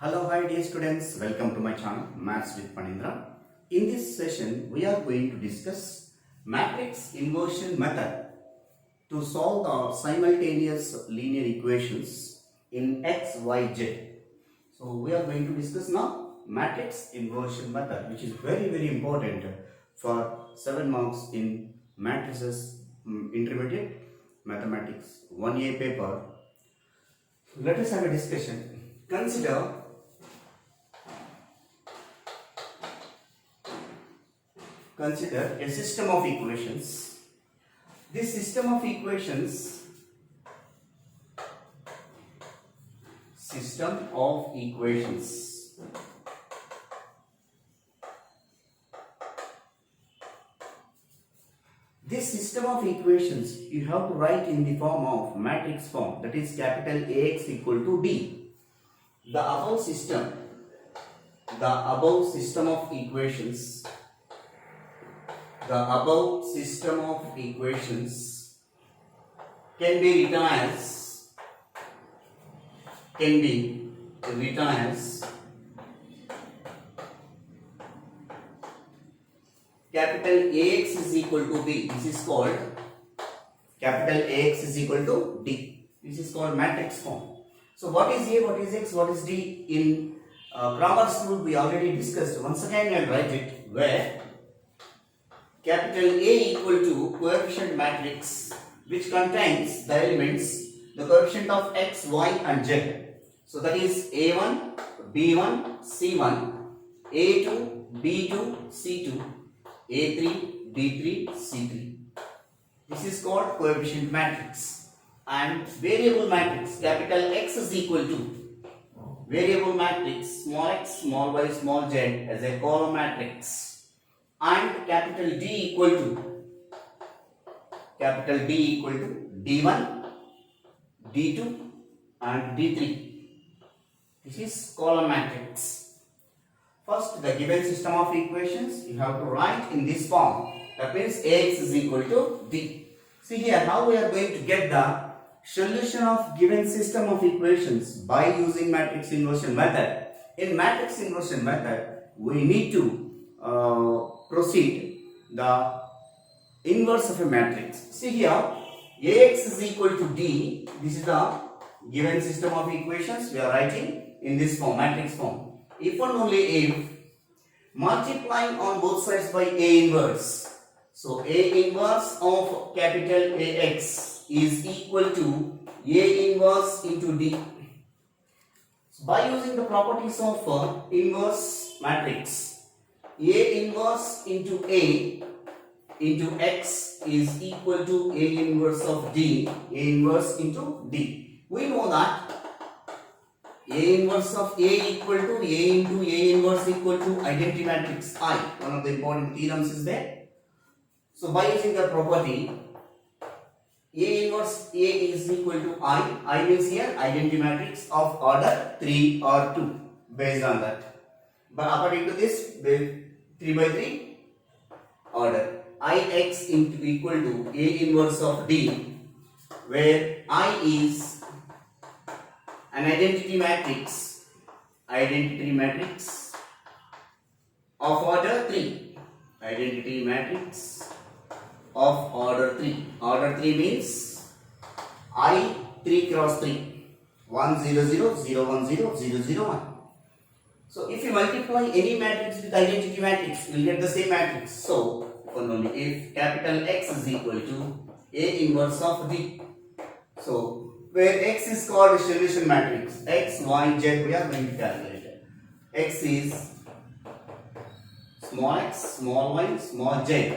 Hello, hi dear students, welcome to my channel Maths with Panindra. In this session, we are going to discuss matrix inversion method to solve the simultaneous linear equations in x, y, z. So, we are going to discuss now matrix inversion method, which is very important for 7 marks in matrices intermediate mathematics 1A paper. Let us have a discussion. Consider a system of equations. This system of equations This system of equations you have to write in the form of matrix form, that is capital AX equal to D. The above system of equations can be written as capital AX is equal to B. This is called capital AX is equal to D. This is called matrix form. So what is A, what is X, what is D? In grammar school we already discussed. Once again I will write it, where capital A equal to coefficient matrix which contains the elements, the coefficient of x, y and z. So that is A1, B1, C1, A2, B2, C2, A3, B3, C3. This is called coefficient matrix. And variable matrix, capital X is equal to variable matrix small x, small y, small z as a column matrix. And capital D equal to D1, D2 and D3. This is column matrix. First, the given system of equations you have to write in this form. That means AX is equal to D. See here, how we are going to get the solution of given system of equations by using matrix inversion method. In matrix inversion method, we need to proceed the inverse of a matrix. See here, AX is equal to D. This is the given system of equations we are writing in this form, matrix form. If and only if multiplying on both sides by A inverse. So A inverse of capital AX is equal to A inverse into D. So by using the properties of inverse matrix, A inverse into A into X is equal to A inverse of D, A inverse into D. We know that A inverse of A equal to A into A inverse equal to identity matrix I. One of the important theorems is there. So by using the property, A inverse A is equal to I means here identity matrix of order 3 or 2 based on that. But according to this, 3 by 3 order. Ix into equal to A inverse of D, where I is an identity matrix of order 3. Identity matrix of order 3. Order 3 means I 3 cross 3. 1 0 0 0 1 0 0 0 1. So if you multiply any matrix with identity matrix, you will get the same matrix. So only if capital X is equal to A inverse of D. So where X is called solution matrix, X, Y, Z we are going to calculate. X is small x, small y, small z.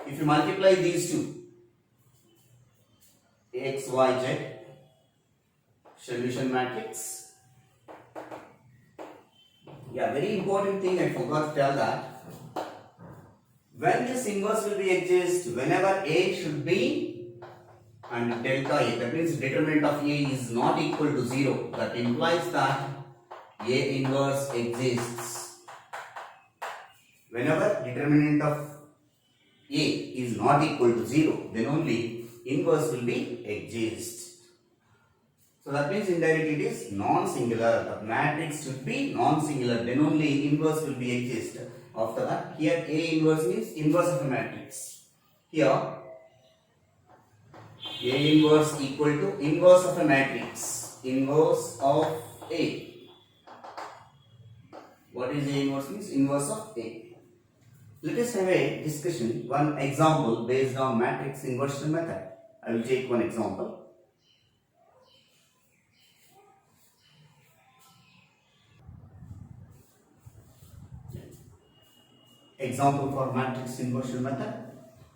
If you multiply these two, X, Y, Z, solution matrix. Yeah, very important thing I forgot to tell that. When this inverse will be exist, whenever A should be and delta A, that means determinant of A is not equal to 0. That implies that A inverse exists. Whenever determinant of A is not equal to 0, then only inverse will be exist. So that means indirectly it is non-singular. The matrix should be non-singular. Then only inverse will be exist. After that, here A inverse means inverse of a matrix. Here A inverse equal to inverse of a matrix. Inverse of A. What is A inverse means? Inverse of A. Let us have a discussion. One example based on matrix inversion method. I will take one example. Example for matrix inversion method.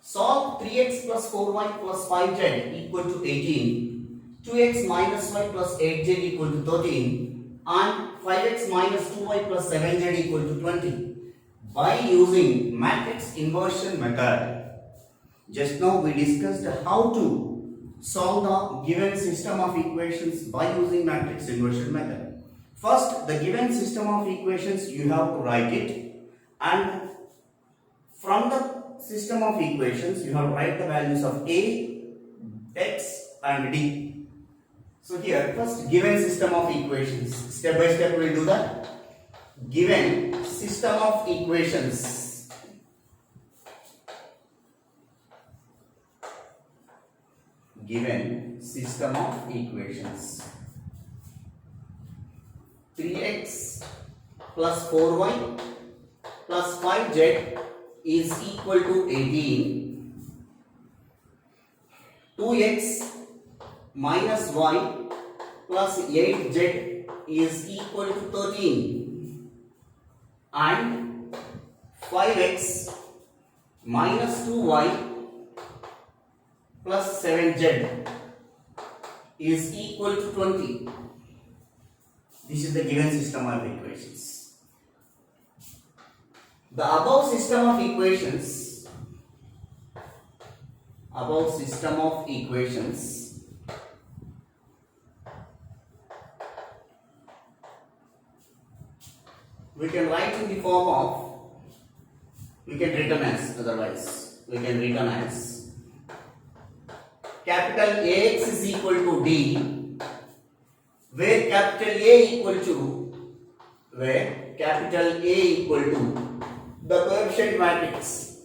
Solve 3x plus 4y plus 5z equal to 18, 2x minus y plus 8z equal to 13, and 5x minus 2y plus 7z equal to 20 by using matrix inversion method. Just now we discussed how to solve the given system of equations by using matrix inversion method. First, the given system of equations you have to write it, and from the system of equations, you have to write the values of A, X and D. So here, first given system of equations. Step by step we will do that. Given system of equations. Given system of equations. 3x plus 4y plus 5z is equal to 18, 2x minus y plus 8z is equal to 13, and 5x minus 2y plus 7z is equal to 20. This is the given system of equations. The above system of equations we can write in the form of, we can written as, otherwise we can written as capital AX is equal to D, where capital A equal to the coefficient matrix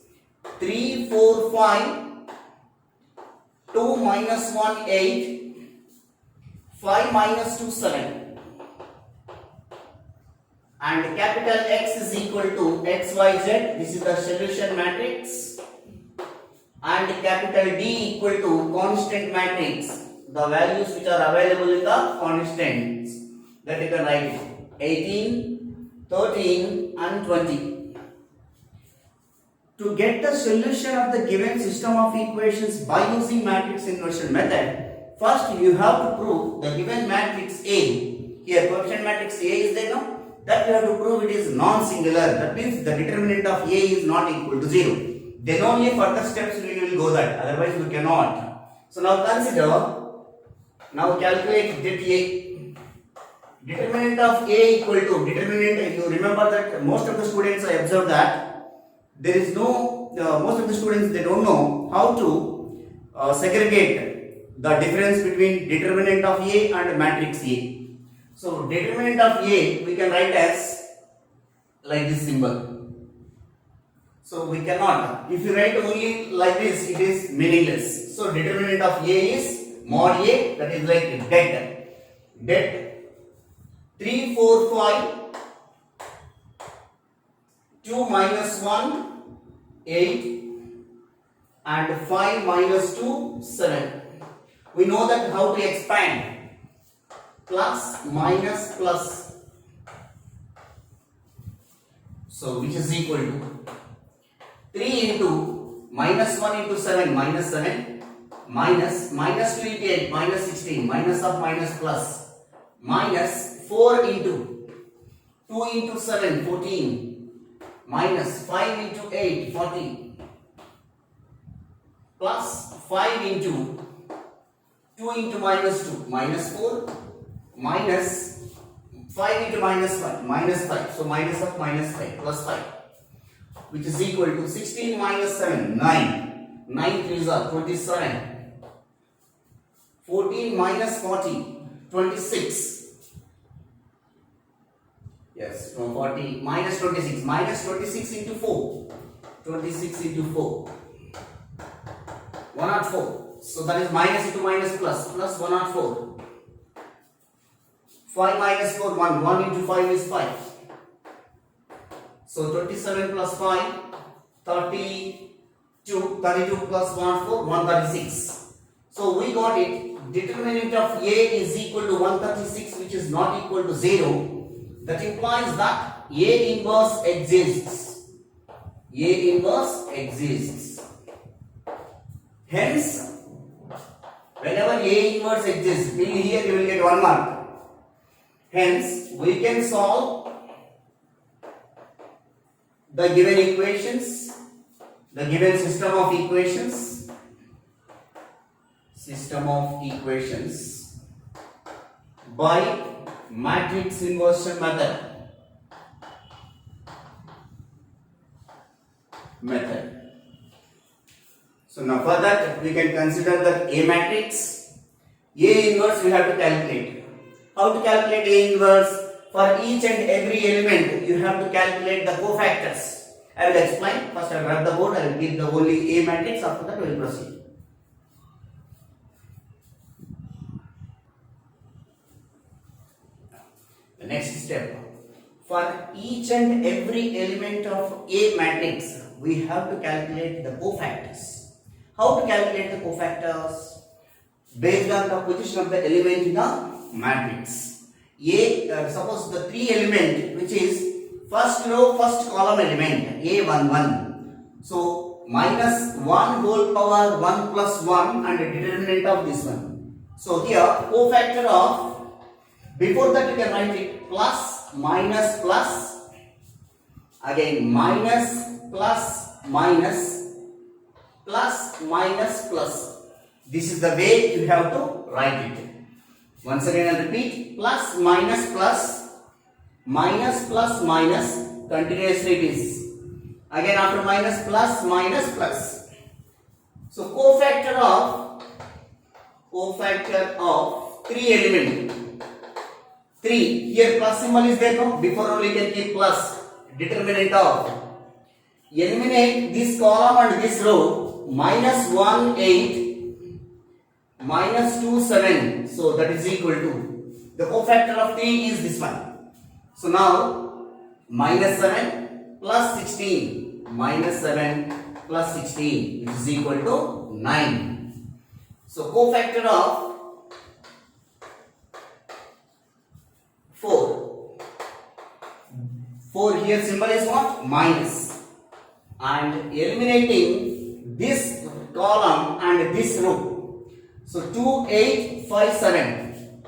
3, 4, 5, 2 minus 1, 8, 5 minus 2, 7, and capital X is equal to XYZ, this is the solution matrix, and capital D equal to constant matrix, the values which are available in the constants, that you can write 18, 13 and 20. To get the solution of the given system of equations by using matrix inversion method, first you have to prove the given matrix A. Here coefficient matrix A is there now. That you have to prove it is non-singular. That means the determinant of A is not equal to 0. Then only further steps we will go that. Otherwise we cannot. So now consider. Now calculate that A. Determinant of A equal to determinant. You remember that most of the students I observed that there is no, most of the students they don't know how to segregate the difference between determinant of A and matrix A. So determinant of A we can write as like this symbol. So we cannot, if you write only like this it is meaningless. So determinant of A is mod A, that is like det 3, 4, 5, 2 minus 1, 8 and 5 minus 2, 7. We know that how to expand. Plus, minus, plus. So, which is equal to 3 into minus 1 into 7, minus 7, minus 2 into 8, minus 16, minus of minus plus, minus 4 into 2 into 7, 14, minus 5 into 8, 40, plus 5 into 2 into minus 2, minus 4, minus 5 into minus 5, minus 5. So minus of minus 5, plus 5, which is equal to 16 minus 7, 9. 9 3s are 27. 14 minus 40, 26. Yes, from 40 minus 26. Minus 26 into 4. 26 into 4. 104. So that is minus into minus plus. Plus 104. 5 minus 4, 1. 1 into 5 is 5. So 27 plus 5, 32. 32 plus 104, 136. So we got it. Determinant of A is equal to 136, which is not equal to 0. That implies that A inverse exists. A inverse exists. Hence, whenever A inverse exists, here you will get 1 mark. Hence, we can solve the given equations, the given system of equations, by matrix inversion method. So now for that we can consider that A matrix. A inverse we have to calculate. How to calculate A inverse? For each and every element you have to calculate the cofactors. I will explain. First I will grab the board. I will give the only A matrix. After that we will proceed. The next step. For each and every element of A matrix, we have to calculate the cofactors. How to calculate the cofactors? Based on the position of the element in the matrix. Suppose the 3 element, which is first row, first column element, A11. So minus 1 whole power 1 plus 1 and the determinant of this one. So here cofactor of, before that you can write it plus, minus, plus, again minus, plus, minus, plus, minus, plus. This is the way you have to write it. Once again I repeat, plus, minus, plus, minus, plus, minus, continuously it is. Again after minus, plus, minus, plus. So cofactor of 3 element. 3, here plus symbol is there, no? Before only you can keep plus. Determinant of. Eliminate this column and this row. Minus 1, 8. Minus 2, 7. So that is equal to. The cofactor of 3 is this one. So now, minus 7 plus 16. Minus 7 plus 16. Which is equal to 9. So cofactor of 4. 4 here symbol is what? Minus. And eliminating this column and this row. So 2, 8, 5, 7.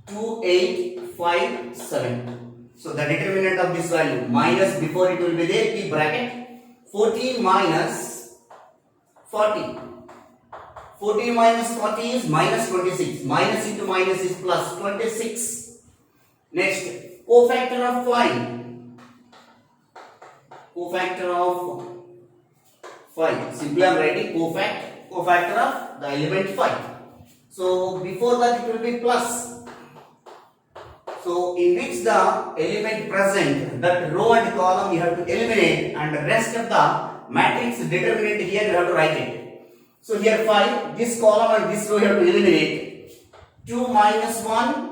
2, 8, 5, 7. So the determinant of this value, minus before it will be there, keep bracket. 14 minus 40. 14 minus 40 is minus 26. Minus into minus is plus 26. Next, cofactor of 5. Cofactor of 5. Simply I am writing cofactor of the element 5. So before that it will be plus. So in which the element present, that row and column you have to eliminate, and the rest of the matrix determinant here you have to write it. So here 5, this column and this row you have to eliminate. 2 minus 1,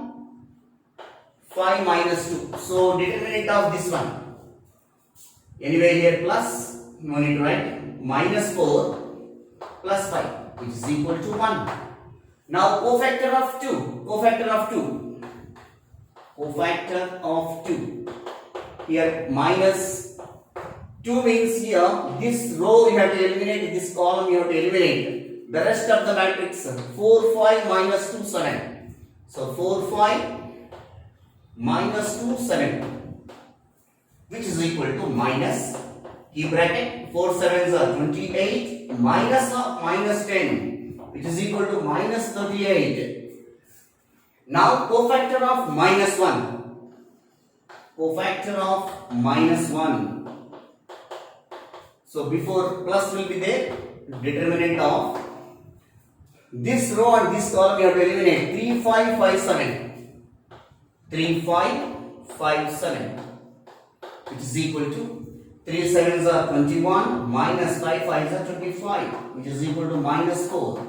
5 minus 2. So determinant of this one. Anyway here plus, no need to write, minus 4 plus 5, which is equal to 1. Now cofactor of 2. Cofactor of 2. Here minus 2 means here this row you have to eliminate, this column you have to eliminate. The rest of the matrix 4, 5 minus 2, 7. So 4, 5 minus 2, 7, which is equal to minus, keep bracket, 4 sevens are 28, minus of minus 10, which is equal to minus 38. Now cofactor of minus 1. Cofactor of minus 1. So before plus will be there, determinant of this row and this column you have to eliminate. 3, 5, 5, 7. 3557, which is equal to 3 sevens are 21 minus 5 fives are 25, which is equal to minus 4.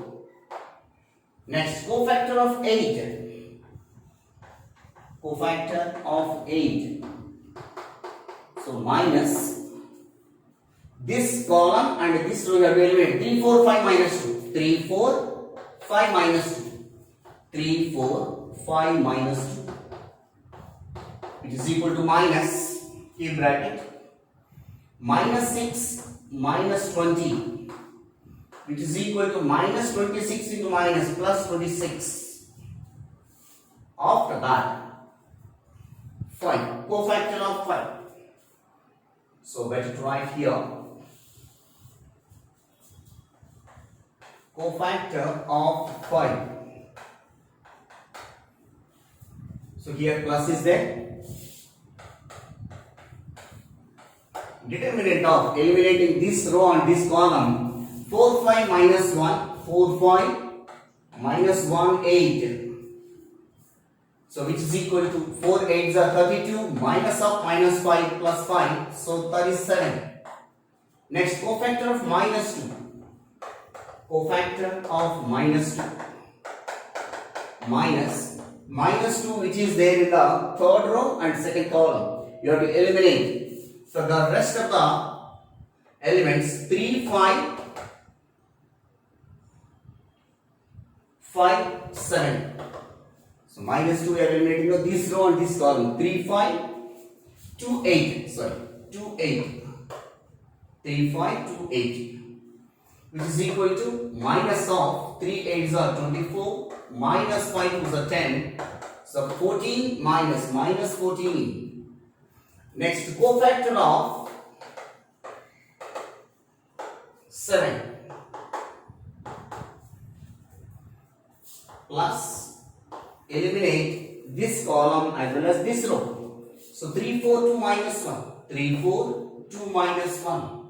Next, cofactor of 8. Cofactor of 8. So minus this column and this row you have to eliminate. 3, 4, 5 minus 2. 3, 4, 5 minus 2. 3, 4, 5 minus 2. Which is equal to minus, keep bracket, minus 6 minus 20. Which is equal to minus 26 into minus plus 26. After that, 5. Cofactor of 5. So better to write here. Cofactor of 5. So here plus is there. Determinant of eliminating this row and this column. 4, 5 minus 1. 4, 5 minus 1, 8. So which is equal to 4 8s are 32 minus of minus 5 plus 5. So 37. Next, cofactor of minus 2. Cofactor of minus 2. Minus 2 which is there in the third row and second column. You have to eliminate. So the rest of the elements 3, 5, 5, 7. So minus 2 we are eliminating this row and this column. 3, 5, 2, 8. Sorry, 2, 8. 3, 5, 2, 8. Which is equal to minus of 3 8s are 24, minus 5 2s are 10. So 14 minus 14. Next, cofactor of 7 plus eliminate this column as well as this row. So 3 4 2 minus 1. 3 4 2 minus 1,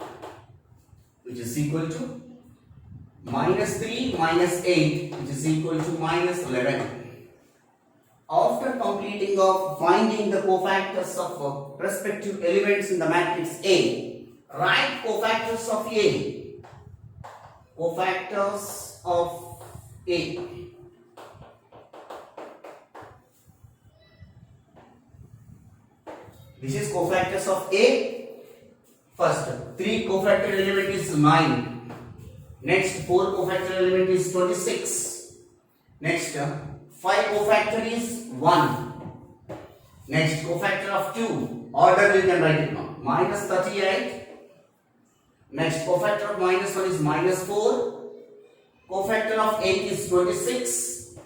which is equal to minus 3 minus 8, which is equal to minus 11. After completing of finding the cofactors of respective elements in the matrix A, write cofactors of A. Cofactors of A. This is cofactors of A. First, 3 cofactor element is 9. Next, 4 cofactor element is 26. Next, 5 cofactor is 1. Next, cofactor of 2. Order you can write it now. Minus 38. Next, cofactor of minus 1 is minus 4. Cofactor of 8 is 26.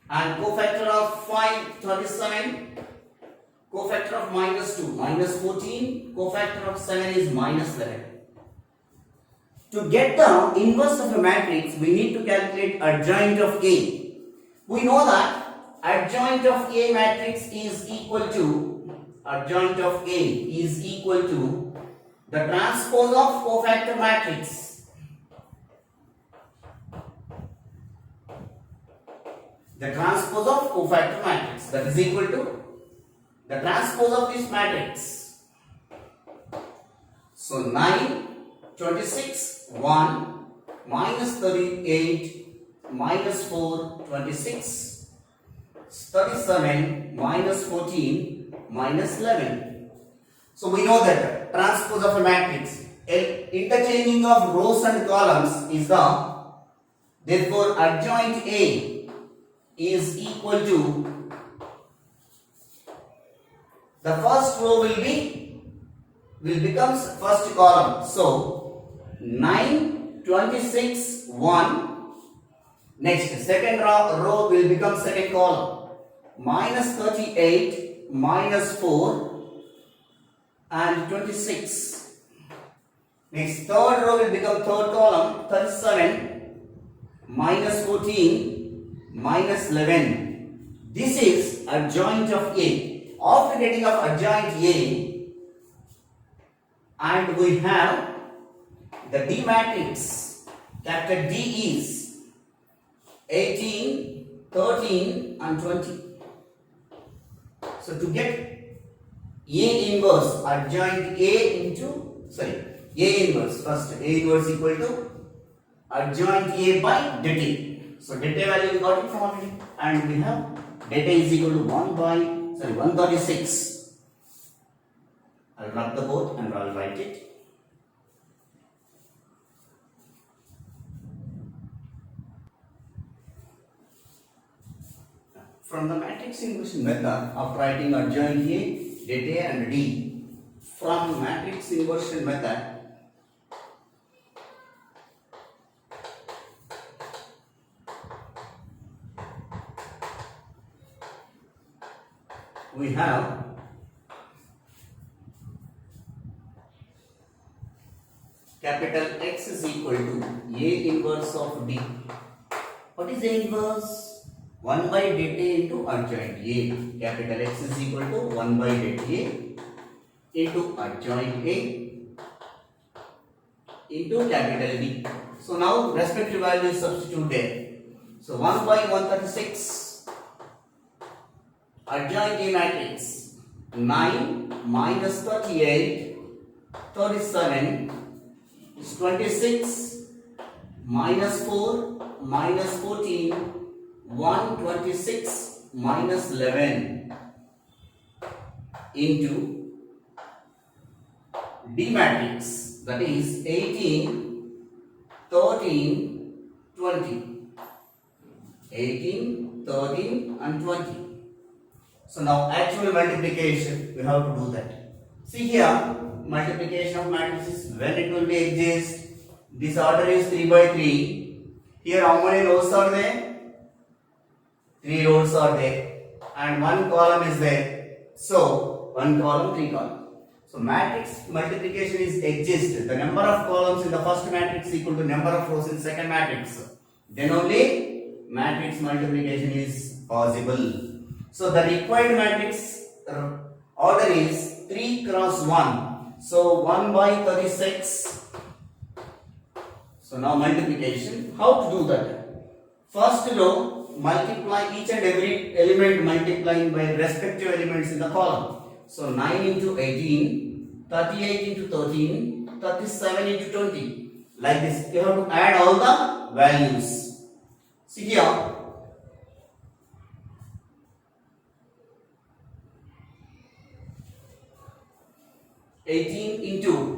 And cofactor of 5, 37. Cofactor of minus 2, minus 14. Cofactor of 7 is minus 11. To get the inverse of a matrix, we need to calculate adjoint of A. We know that adjoint of A matrix is equal to the transpose of cofactor matrix. The transpose of cofactor matrix, that is equal to the transpose of this matrix. So 9, 26, 1, minus 38, minus 4, 26, 37, minus 14, minus 11. So we know that transpose of a matrix, interchanging of rows and columns is therefore adjoint A is equal to the first row will becomes first column. So 9, 26, 1. Next, second row will become second column. Minus 38, minus 4 and 26. Next, third row will become third column. 37, minus 14, minus 11. This is adjoint of A. After getting of adjoint A, and we have the D matrix, capital D is 18, 13 and 20. So to get A inverse adjoint A into, A inverse, first A inverse equal to adjoint A by det A. So det A value we got it from already, and we have det A is equal to 136. I'll rub the board and I'll write it. From the matrix inversion method of writing adjoint A, det A and D, from matrix inversion method, we have capital X is equal to A inverse of D. What is A inverse? 1 by det A into adjoint A. Capital X is equal to 1 by det A into adjoint A into capital D. So now respective values substitute there. So 1 by 136 adjoint A matrix 9 minus 38 37 is 26 minus 4 minus 14 126 minus 11 into D matrix, that is 18 13 20. 18 13 and 20. So now actual multiplication we have to do that. See here, multiplication of matrices, when it will be exist, this order is 3 by 3. Here how many rows are there? 3 rows are there and 1 column is there. So 1 column, 3 column. So matrix multiplication is exist. The number of columns in the first matrix equal to number of rows in second matrix. Then only matrix multiplication is possible. So the required matrix order is 3 cross 1. So 1 by 36. So now multiplication. How to do that? First row, multiply each and every element multiplying by respective elements in the column. So 9 into 18, 38 into 13, 37 into 20. Like this, you have to add all the values. See here. Eighteen into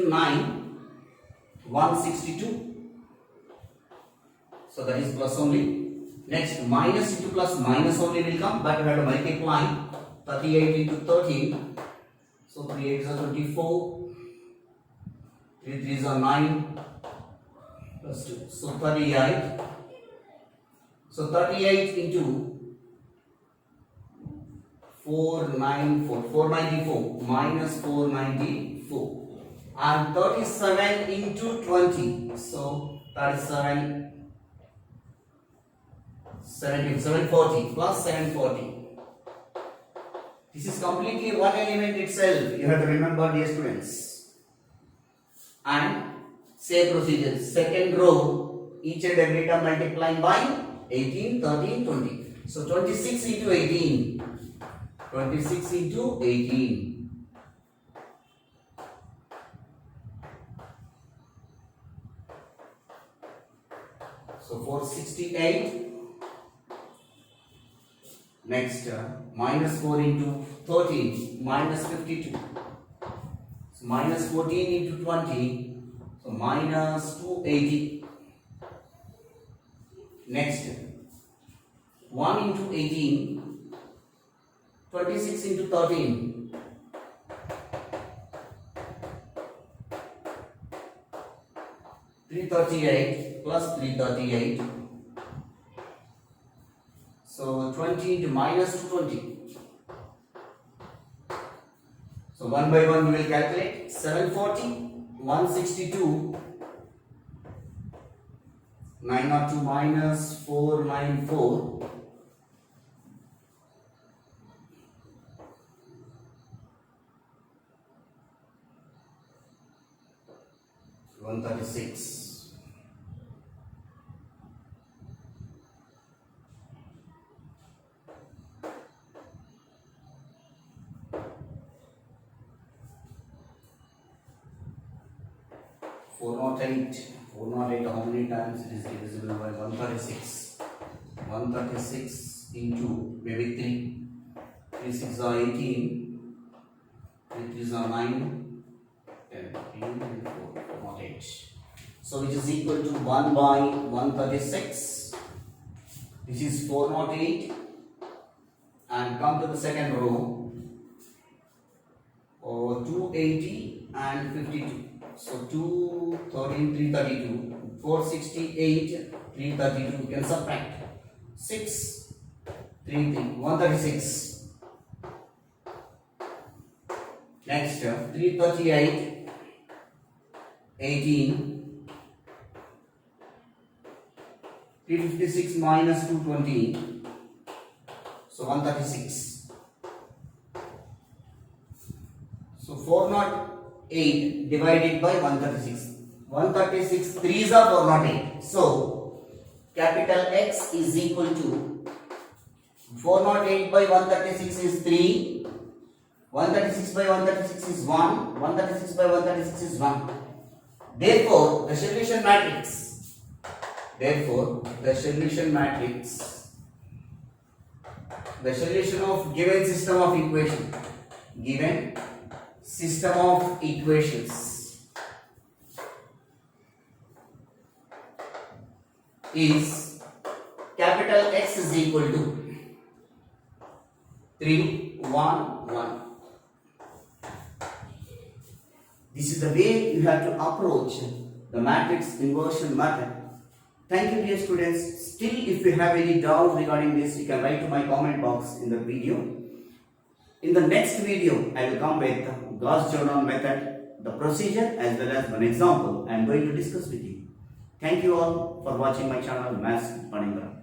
9, 162. So that is plus only. Next, minus into plus, minus only will come, but we have to multiply 38 into 13. So 3 8s are 24, 3 3s are 9, plus 2. So 38. So 38 into 494 minus 494, and 37 into 20. So 37 740 plus 740. This is completely one element itself. You have to remember, dear students. And same procedure. Second row, each and every term multiplying by 18, 13, 20. So 26 into 18. 26 into 18. So 468. Next, minus 4 into 13, minus 52. So minus 14 into 20, so minus 280. Next, 1 into 18, 26 into 13. $338 plus 338. So 20 into minus 220. So 1 by 1 we will calculate. 740, 162, 902 minus 494. 136. 408. 408, how many times it is divisible by 136? 136 into maybe 3. 3 6 are 18. 3 3 are 9. 10, 15, and 4. 408. So which is equal to 1 by 136. This is 408. And come to the second row. 280 and 52. So 213, 332. 468, 332. You can subtract. 6, 3, 3, 136. Next, 338, 18. 356 minus 220. So 136. So 408 divided by 136. 136 3s are 408. So capital X is equal to 408 by 136 is 3. 136 by 136 is 1. 136 by 136 is 1. Therefore, the solution matrix. The solution of given system of equation. Given system of equations is capital X is equal to 3, 1, 1. This is the way you have to approach the matrix inversion method. Thank you, dear students. Still, if you have any doubt regarding this, you can write to my comment box in the video. In the next video, I will come with Gauss-Jordan method, the procedure as well as one example I am going to discuss with you. Thank you all for watching my channel, Maths Panindra.